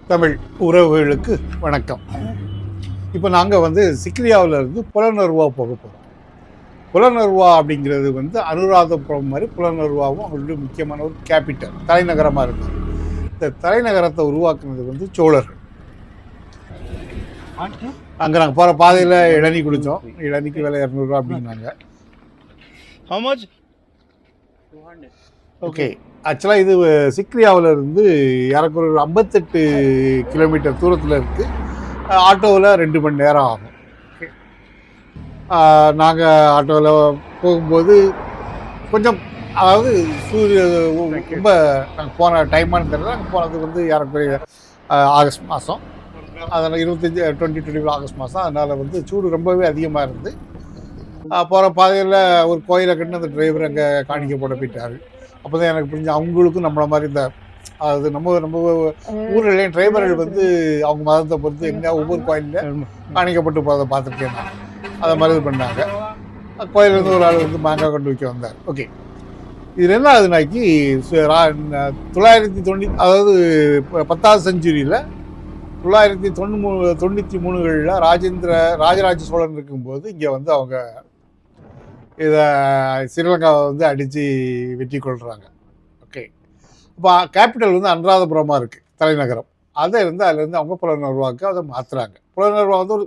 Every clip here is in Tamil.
தமிழ் உறவுகளுக்கு வணக்கம். இப்போ நாங்கள் சிக்ரியாவிலேருந்து புலனர்வா போக போகிறோம். புலனர்வா அப்படிங்கிறது அனுராதபுரம் மாதிரி புலனர்வாவும் அவங்களுடைய முக்கியமான ஒரு கேபிட்டல் தலைநகரமாக இருக்குது. இந்த தலைநகரத்தை உருவாக்குனது சோழர்கள். அங்கே நாங்கள் போகிற பாதையில் இளநீ குடித்தோம். இளநிக்கு விலை 200 ரூபா அப்படின்னாங்க. ஓகே, ஆக்சுவலாக இது சிக்ரியாவிலேருந்து ஏறக்குறை ஒரு 58 கிலோமீட்டர் தூரத்தில் இருக்குது. ஆட்டோவில் 2 மணி நேரம் ஆகும். நாங்கள் ஆட்டோவில் போகும்போது கொஞ்சம், அதாவது சூரிய ரொம்ப நாங்கள் போன டைமானு தெரியல. நாங்கள் போனது ஏறக்குறைய ஆகஸ்ட் மாதம். அதில் 2020 ஆகஸ்ட் மாதம். அதனால் சூடு ரொம்பவே அதிகமாக இருந்து போகிற பாதையில் ஒரு கோயிலை கண்டு அந்த டிரைவர் அங்கே காணிக்க போட போயிட்டார். அப்போ தான் எனக்கு புரிஞ்சு அவங்களுக்கும் நம்மளை மாதிரி அதாவது நம்ம ஊரில் டிரைவர்கள் அவங்க மதத்தை பொறுத்து எங்கே ஒவ்வொரு கோயிலில் காணிக்கப்பட்டு போகிறத பார்த்துருக்கேன் நான். அதை மாதிரி இது பண்ணாங்க. கோயிலேருந்து ஒரு ஆள் மாங்காய் கொண்டு வைக்க வந்தார். ஓகே, இது என்ன ஆகுதுனாக்கி 990, அதாவது 10ஆம் செஞ்சுரியில் 993களில் ராஜராஜ சோழன் இருக்கும்போது இங்கே அவங்க இதை ஸ்ரீலங்காவை அடித்து வெற்றி கொள்கிறாங்க. ஓகே, இப்போ கேபிட்டல் அனுராதபுரமாக இருக்குது தலைநகரம். அதிலேருந்து அவங்க புலனர்வாக்கு அதை மாற்றுறாங்க. புலனர்வா ஒரு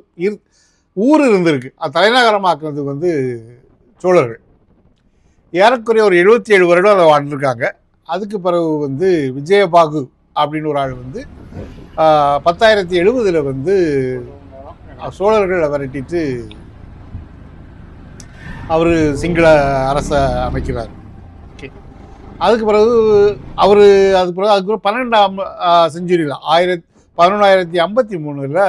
ஊர் இருந்திருக்கு. அது தலைநகரமாக்குறது சோழர்கள். ஏறக்குறைய ஒரு 77 வருடம் அதை வாழ்ந்துருக்காங்க. அதுக்கு பிறகு விஜயபாகு அப்படின்னு ஒரு ஆள் 1070 சோழர்களை விரட்டிட்டு அவர் சிங்கள அரசை அமைக்கிறார். ஓகே, அதுக்கு பிறகு அதுக்கு பிறகு 12ஆம் செஞ்சுரியில் 1153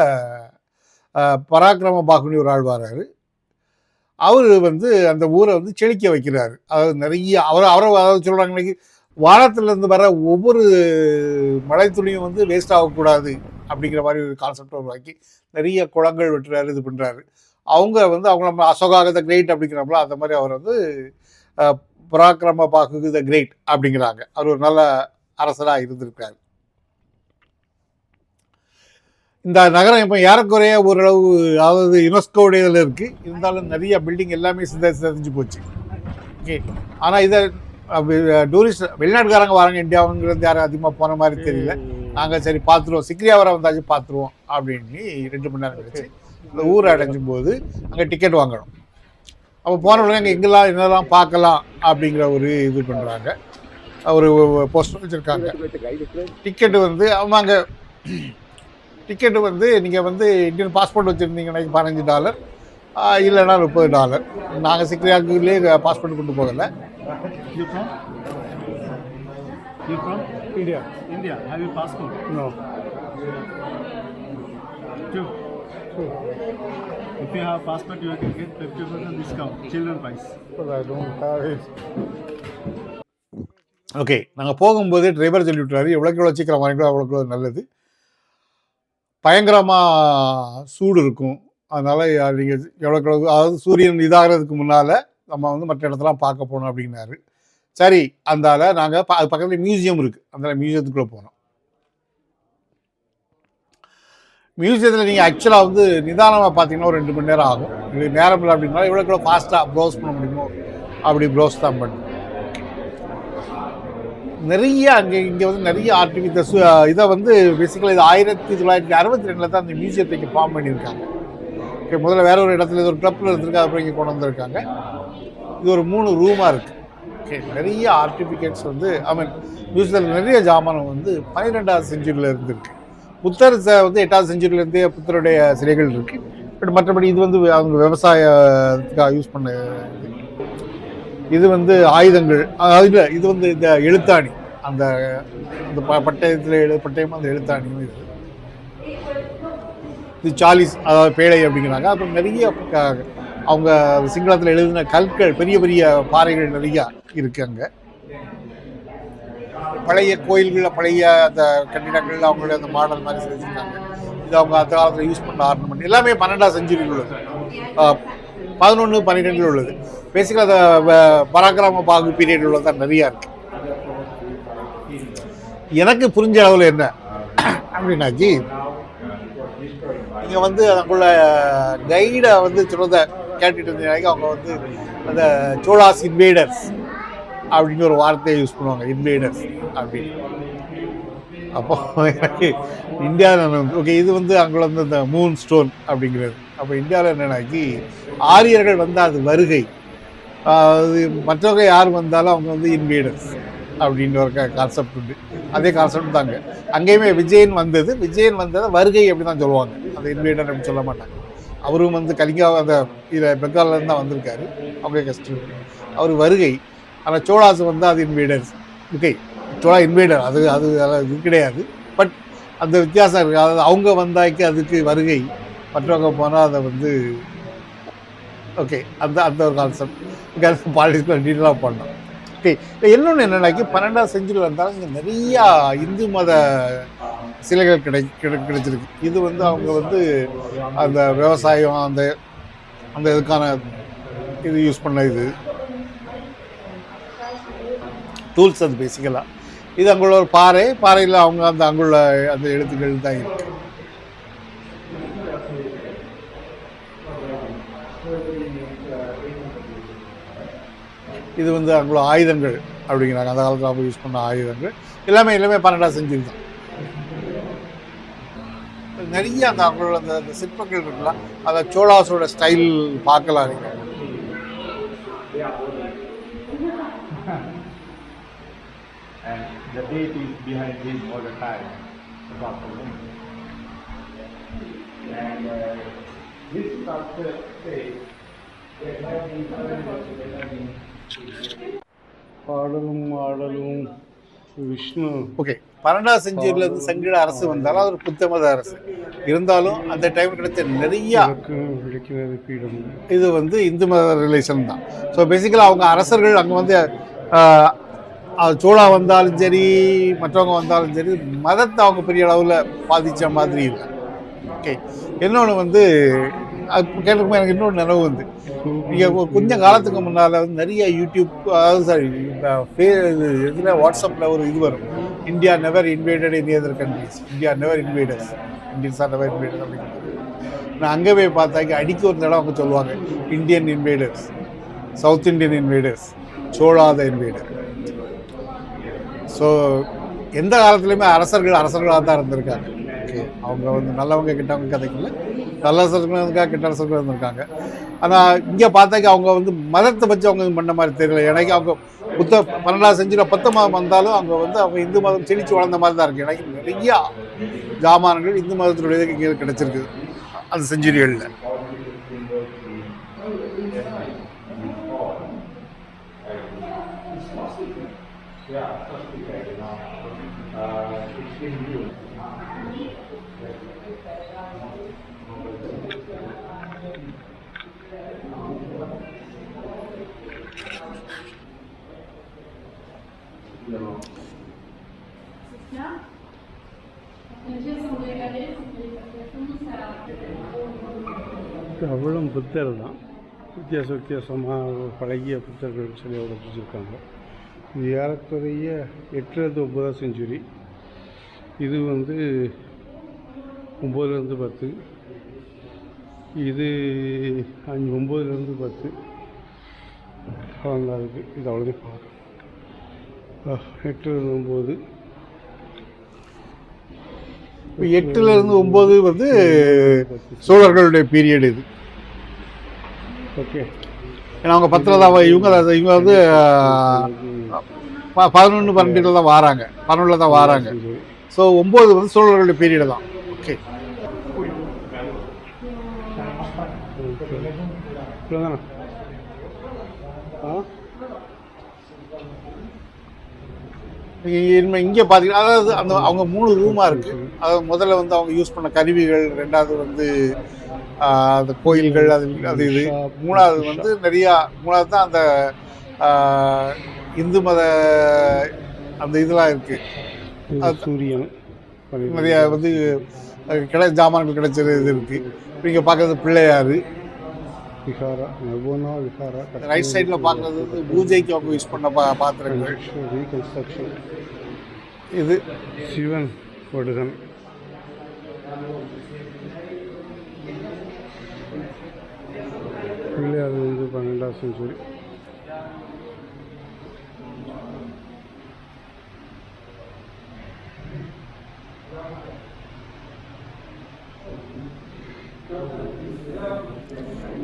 பராக்கிரம பாகுனி ஒரு ஆள் வர்றாரு. அவர் அந்த ஊரை செழிக்க வைக்கிறாரு. அதாவது நிறைய அவரை அதாவது சொல்கிறாங்க, வானத்திலேருந்து வர ஒவ்வொரு மழை துளியும் வேஸ்ட் ஆகக்கூடாது அப்படிங்கிற மாதிரி ஒரு கான்செப்டை உருவாக்கி நிறைய குளங்கள் வெட்டுறாரு, இது பண்ணுறாரு. அவங்க அவங்க நம்ம அசோகா த கிரேட் அப்படிங்கிறாங்களோ அந்த மாதிரி அவர் பராக்கிரம பாகு த கிரேட் அப்படிங்கிறாங்க. அவர் ஒரு நல்ல அரசராக இருந்திருக்காரு. இந்த நகரம் இப்போ ஏறக்குறைய ஓரளவு, அதாவது யுனெஸ்கோடைய இதில் இருக்குது. இருந்தாலும் நிறைய பில்டிங் எல்லாமே சிதைஞ்சு போச்சு. ஓகே, ஆனால் இதை டூரிஸ்ட் வெளிநாட்டுக்காரங்க வராங்க, இந்தியாவுங்கிறது யாரும் அதிகமாக போன மாதிரி தெரியல. நாங்கள் சரி பார்த்துருவோம், சிக்ரியா வர வந்தாச்சும் பார்த்துருவோம் அப்படின்னு 2 மணி நேரம் கழிச்சு இந்த ஊரை அடைஞ்சும் போது அங்கே டிக்கெட் வாங்கணும். அப்போ போனவங்க அங்கே எங்கெல்லாம் என்னெல்லாம் பார்க்கலாம் அப்படிங்கிற ஒரு இது பண்ணுறாங்க. ஒரு போஸ்டர் வச்சுருக்காங்க. டிக்கெட்டு அவங்க அங்கே டிக்கெட்டு நீங்கள் இந்தியன் பாஸ்போர்ட் வச்சுருந்தீங்கன்னா $15, இல்லைன்னா $30. நாங்கள் சிக்ரியாக்குள்ளே பாஸ்போர்ட் கொண்டு போகலை. India. Have you passport? No. Sure. If you have passport, you can get 50% discount. Children price. But I don't have it. Okay, நாங்கள் போகும்போது டிரைவர் சொல்லி விட்டுறாரு, எவ்வளோக்கு சீக்கிரம் வாங்கிக்கலாம் அவ்வளோக்கு நல்லது. பயங்கரமாக சூடு இருக்கும். அதனால் நீங்கள் எவ்வளோக்கு, அதாவது சூரியன் இதாகிறதுக்கு முன்னால் நம்ம மற்ற இடத்தெல்லாம் பார்க்க போகணும் அப்படின்னாரு. சரி, அந்தால நாங்கள் அது பக்கத்தில் மியூசியம் இருக்குது. அந்த மியூசியத்துக்குள்ளே போனோம். மியூசியத்தில் நீங்கள் ஆக்சுவலாக நிதானமாக பார்த்தீங்கன்னா ஒரு 2 மணி நேரம் ஆகும். இது நேரம் இல்லை அப்படின்னா எவ்வளோ ஃபாஸ்ட்டாக ப்ரௌஸ் பண்ண முடியுமோ அப்படி ப்ரௌஸ் தான் பண்ணும். நிறைய இங்கே நிறைய இதை பேசிக்கலாக இது 1962 தான் அந்த மியூசியத்தை இங்கே ஃபார்ம் பண்ணியிருக்காங்க. ஓகே, முதல்ல வேற ஒரு இடத்துல இது ஒரு கிளப்பில் இருந்திருக்கு, அப்புறம் இங்கே கொண்டு வந்திருக்காங்க. இது ஒரு 3 ரூமாக இருக்குது. ஓகே, நிறைய ஆர்டிஃபிகேட்ஸ் மியூசியத்தில் நிறைய ஜாமானம் 12ஆம் செஞ்சுரியில் இருந்திருக்கு. புத்தர் 8ஆம் செஞ்சுரியிலேருந்தே புத்தருடைய சிலைகள் இருக்குது. பட் மற்றபடி இது அவங்க விவசாயத்துக்காக யூஸ் பண்ண இது ஆயுதங்கள். அதாவது இது இந்த எழுத்தாணி, அந்த பட்டயத்தில் பட்டயம், அந்த எழுத்தாணியும் இது சாலிஸ், அதாவது பேழை அப்படிங்கிறாங்க. அப்புறம் நிறைய அவங்க சிங்களத்தில் எழுதின கற்கள், பெரிய பெரிய பாறைகள் நிறையா இருக்குது அங்கே. பழைய கோயில்களில் பழைய அந்த கட்டிடங்கள் அவங்களுடைய அந்த மாடல் மாதிரி செஞ்சுருக்காங்க. இது அவங்க அந்த காலத்தில் யூஸ் பண்ண ஆர்னமெண்ட் எல்லாமே 12ஆம் செஞ்சுரியில் உள்ளது, 11, 12 உள்ளது. பேசிக்கலாக அந்த பராக்கிரம பாகு பீரியட் உள்ளதான் நிறையா இருக்குது. எனக்கு புரிஞ்ச அளவில் என்ன அப்படின்னாச்சு நீங்கள் வந்து அதுக்குள்ள கைடை வந்து சொல்கிறத கேட்டுட்டு இருந்தீங்க. அவங்க வந்து அந்த சோலாஸ் இன்வேடர்ஸ் அப்படின்னு ஒரு வார்த்தையை யூஸ் பண்ணுவாங்க, இன்வேடர்ஸ் அப்படின்னு. அப்போ எனக்கு இந்தியாவில் ஓகே இது வந்து அங்கே வந்து இந்த மூன் ஸ்டோன் அப்படிங்கிறது. அப்போ இந்தியாவில் என்னன்னாக்கி ஆரியர்கள் வந்து அது வருகை, அது மற்றவங்க யார் வந்தாலும் அவங்க வந்து இன்வேடர்ஸ் அப்படின்ற ஒரு கான்செப்ட் உண்டு. அதே கான்செப்ட் தாங்க அங்கேயுமே. விஜயன் வந்ததை வருகை அப்படி தான் சொல்லுவாங்க, அந்த இன்வேடர் அப்படின்னு சொல்ல மாட்டாங்க. அவரும் வந்து கலிங்கா அந்த இதில் பெங்கால்லேருந்து தான் வந்திருக்காரு, அவங்க கஷ்டம் அவர் வருகை. ஆனால் சோழாஸ் வந்து அது இன்வேடர்ஸ். ஓகே, சோழா இன்வேடர் அது அது இது கிடையாது, பட் அந்த வித்தியாசம் இருக்குது. அதாவது அவங்க வந்தாக்கி அதுக்கு வருகை, மற்றவங்க போனால் அதை வந்து ஓகே அந்த அந்த ஒரு கான்செப்ட் பாலிட்டிக்ஸ் டீட்டெயிலாக பண்ணோம். ஓகே, இன்னொன்று என்னன்னாக்கி 12ஆம் செஞ்சுரி வந்தாலும் இங்கே நிறையா இந்து மத சிலைகள் கிடைச்சிருக்கு. இது வந்து அவங்க வந்து அந்த விவசாயம் அந்த அந்த இதுக்கான இது யூஸ் பண்ண இது டூல்ஸ், அது பேசிக்கலாக. இது அங்குள்ள ஒரு பாறையில் அவங்க அந்த அங்குள்ள அந்த எழுத்துக்கள் தான் இருக்கு. இது வந்து அங்குள்ள ஆயுதங்கள் அப்படிங்கிறாங்க, அந்த காலத்தில் அவங்க யூஸ் பண்ண ஆயுதங்கள் எல்லாமே 12ஆம் செஞ்சுரி தான். நிறைய அந்த அவங்களோட அந்த சிற்பங்கள் இருக்கலாம், அதை சோழாஸோட ஸ்டைல் பார்க்கலாம் நீங்கள். The deity is behind him all the time. And this sculpture says பாடலும் ஆடலும் விஷ்ணு. ஓகே, 12ஆம் செஞ்சுரியில் இருந்து சங்கிட அரசு வந்தாலும் அது ஒரு புத்த மத அரசு இருந்தாலும் அந்த டைம் கிடைச்ச நிறையா பீடம் இது வந்து இந்து மத ரிலேஷன் தான். ஸோ பேசிக்கலாக அவங்க அரசர்கள் அங்கே வந்து சோழா வந்தாலும் சரி மற்றவங்க வந்தாலும் சரி மதத்தை அவங்க பெரிய அளவில் பாதித்த மாதிரி இல்லை. ஓகே, இன்னொன்று வந்து அது கேட்டுக்குமே எனக்கு இன்னொன்று நினைவு வந்து, நீங்கள் கொஞ்சம் காலத்துக்கு முன்னால் வந்து நிறைய யூடியூப், அதாவது சாரி இதில் வாட்ஸ்அப்பில் ஒரு இது வரும், India never invaded in other countries, India never invaders, Indians are never invaded அப்படிங்கிறது. நான் அங்கே போய் பார்த்தாக்கி அடிக்க ஒரு தடவை அவங்க சொல்லுவாங்க Indian invaders, south Indian invaders, சோழாத இன்வேடர். ஸோ எந்த காலத்துலேயுமே அரசர்களாக தான் இருந்திருக்காங்க. ஓகே, அவங்க வந்து நல்லவங்க கிட்டவங்க கதைக்குள்ள நல்ல அரசர்களும் இருக்காங்க, கெட்ட அரசர்களும் இருந்திருக்காங்க. ஆனால் இங்கே பார்த்தாக்கி அவங்க வந்து மதத்தை பற்றி அவங்க பண்ண மாதிரி தெரியல எனக்கு. அவங்க 12ஆம் செஞ்சுரியில் 10 வந்தாலும் அவங்க வந்து அவங்க இந்து மதம் செழித்து வளர்ந்த மாதிரி தான் இருக்குது. எனக்கு நிறையா ஜாமான்கள் இந்து மதத்தினுடைய இங்கே கிடச்சிருக்கு அந்த செஞ்சுரிகளில். அவ்வளோ புத்தர் தான் வித்தியாசமாக பழகிய புத்தர்கள் சிலையோட வச்சுருக்காங்க. இது ஏறக்குறைய 8லேருந்து 9ஆம் செஞ்சுரி. இது வந்து 9லேருந்து 10, இது 9லேருந்து 10 அவ்வளோதான் இருக்குது. இது அவ்வளோதான் பார்க்கும். 8லேருந்து 9, 8லேருந்து 9 வந்து சோழர்களுடைய பீரியட் இது. ஓகே, ஏன்னா அவங்க 10 தான் இவங்க வந்து 11, 12 தான் வராங்க, 11 தான் வராங்க. ஸோ 9 வந்து சோழர்களுடைய பீரியடு தான். ஓகே, இவ்வளோதானா? இங்கே பார்த்தீங்கன்னா அதாவது அந்த அவங்க 3 ரூமாக இருக்குது. அதாவது முதல்ல வந்து அவங்க யூஸ் பண்ண கருவிகள், 2வது வந்து அந்த கோயில்கள், அது இது. 3வது வந்து நிறையா 3வது தான் அந்த இந்து மத அந்த இதெல்லாம் இருக்குது. சூரியன் நிறைய வந்து ஜாமான்கள் கிடைச்சது இது இருக்குது. இங்கே பார்க்குறது பிள்ளையார், விஹாரா, நர்மதா விஹாரா. ரைட் சைடில் பார்க்குறது வந்து பூஜைக்கு அவங்க யூஸ் பண்ண பாத்திரங்கள். ரீகன்ஸ்ட்ரக்ஷன். இது சிவன் வடுகன். பிள்ளையார் வந்து 12ஆம் செஞ்சுரி.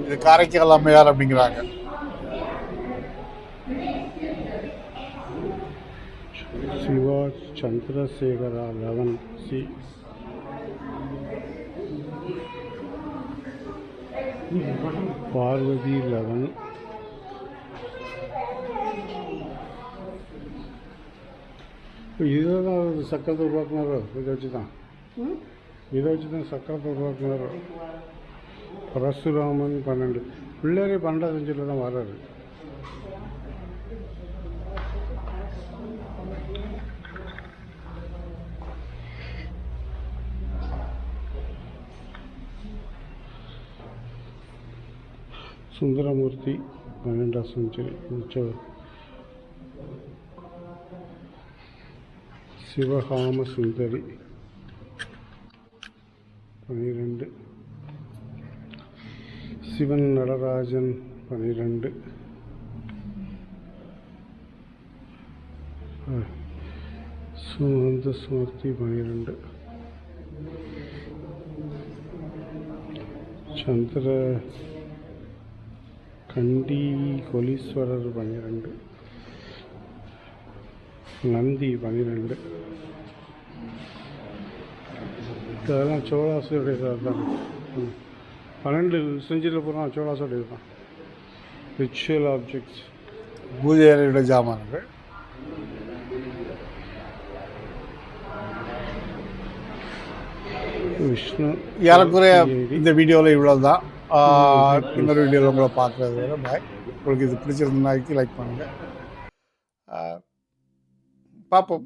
இது காரைக்கால் அம்மையார் அப்படிங்கிறாங்க. சிவா சந்திரசேகரா 11C. பார்வதி 11. இதுதான் சக்கரத்தை உருவாக்குனாரோ? இதை வச்சு தான் சக்கரத்தை உருவாக்குனாரோ? பரசுராமன் 12. பிள்ளையாரே 12ஆம் செஞ்சுரியில் தான் வர்றாரு. சுந்தரமூர்த்தி 12ஆம் செஞ்சுரி. சிவகாம சுந்தரி 12. சிவன் நடராஜன் 12. சுமந்த சுமூர்த்தி 12. சந்திர கண்டி கொலீஸ்வரர் 12. நந்தி 12. இதெல்லாம் சோழாசுடைய தான். 12 செஞ்சுரியில் போகிறோம் சோழாசுடைய தான். ரிச்சுவல் ஆப்ஜெக்ட்ஸ், பூஜை அறையோட ஜாமான்கள். விஷ்ணு. ஏறக்குறைய இந்த வீடியோவில் இவ்வளோ தான். இன்னொரு வீடியோவில் உங்களை பார்க்குறது வேறு. பாய். உங்களுக்கு இது பிடிச்சிருந்தனாக்கி லைக் பண்ணுங்கள். பார்ப்போம்.